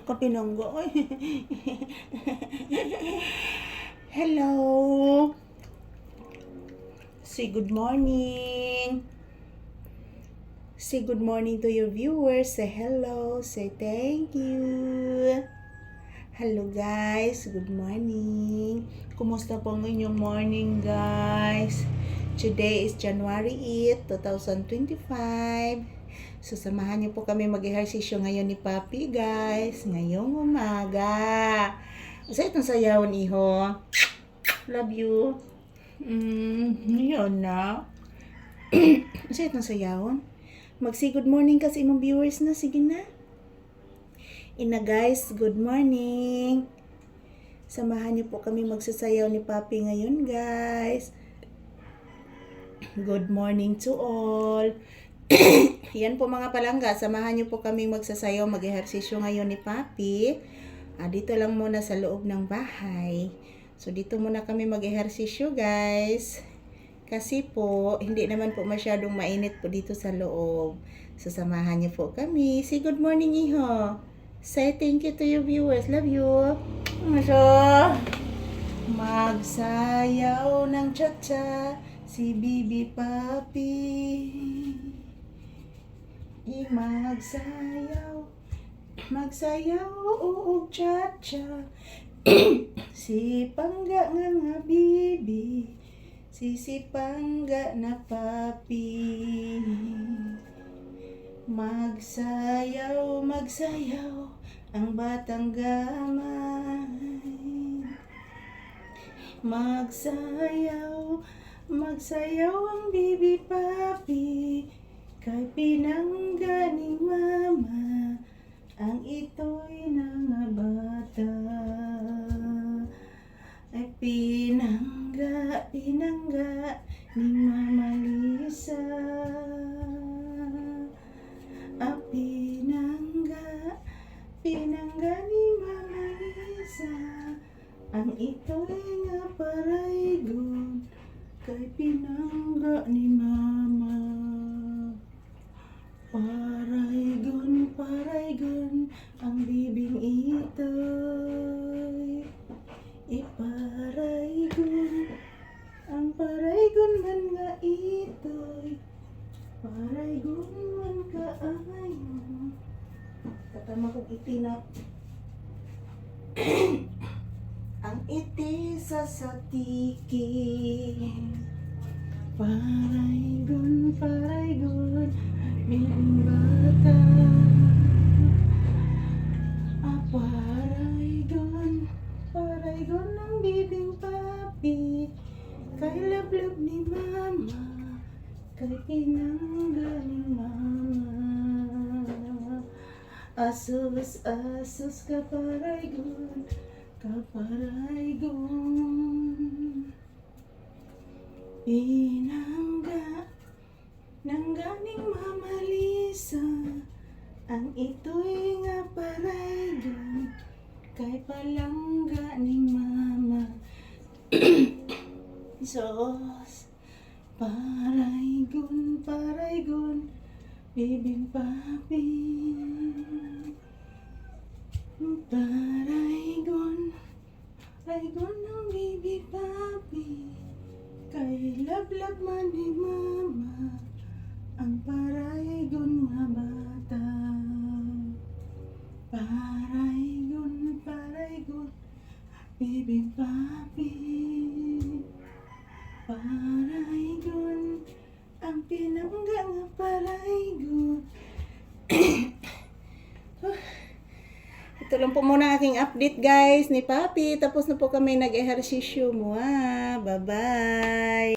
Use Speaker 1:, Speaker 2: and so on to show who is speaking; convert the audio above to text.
Speaker 1: Kapinangga. Hello. Say good morning. Say good morning to your viewers. Say hello. Say thank you. Hello guys. Good morning. Kumusta po ang inyong morning guys? Today is January 8, 2025. So, samahan niyo po kami mag-ehersisyo ngayon ni Papi, guys. Ngayong umaga. Sa itong sayawan, iho. Love you. Yun na. Sa itong sayawan. Mag-say good morning kasi imong viewers na. Sige na. Ina, guys. Good morning. Samahan niyo po kami magsasayaw ni Papi ngayon, guys. Good morning to all. Yan po mga palangga, samahan niyo po kami magsasayaw, mag-ehersisyo ngayon ni Papi. Dito lang muna sa loob ng bahay. So dito muna kami mag-ehersisyo guys. Kasi po, hindi naman po masyadong mainit po dito sa loob. So samahan niyo po kami. Say good morning iho. Say thank you to your viewers. Love you. So, magsayaw ng cha-cha si Bibi Papi. Magsayaw og cha-cha si Pangga nga Bibi, si Pangga na Papi. Magsayaw ang batang gamay. Magsayaw ang Bibi Papi, kay pinangga ni Mama ang ito'y mga bata. Ay pinangga ni Mama Lisa. Pinangga ni Mama Lisa ang ito'y nga paraygon, kay pinangga ni Mama. Paraygon ang bibing ito'y iparaygon. Ang paraygon man nga ito'y paraygon man kaayo. Katama kong itinap. Ang iti sa satiki. Paraygon bibing bata. Paraygon ang bibing Papi, kay lablab ni Mama, kay pinangga ni Mama. Asus ka paraygon. Pinangga ning Mama Lisa ang ito'y nga paraygon, kay palangga ning Mama. Sos paraygon bibing Papi. Paraygon ang Bibi Papi, kay lablab man ni Mama ang paraygon nga bata. Paraygon bibing Papi. Paraygon ang pinangga nga paraygon. Ito lang po muna aking update guys ni Papi. Tapos na po kami nag-ehersisyo mo. Bye-bye.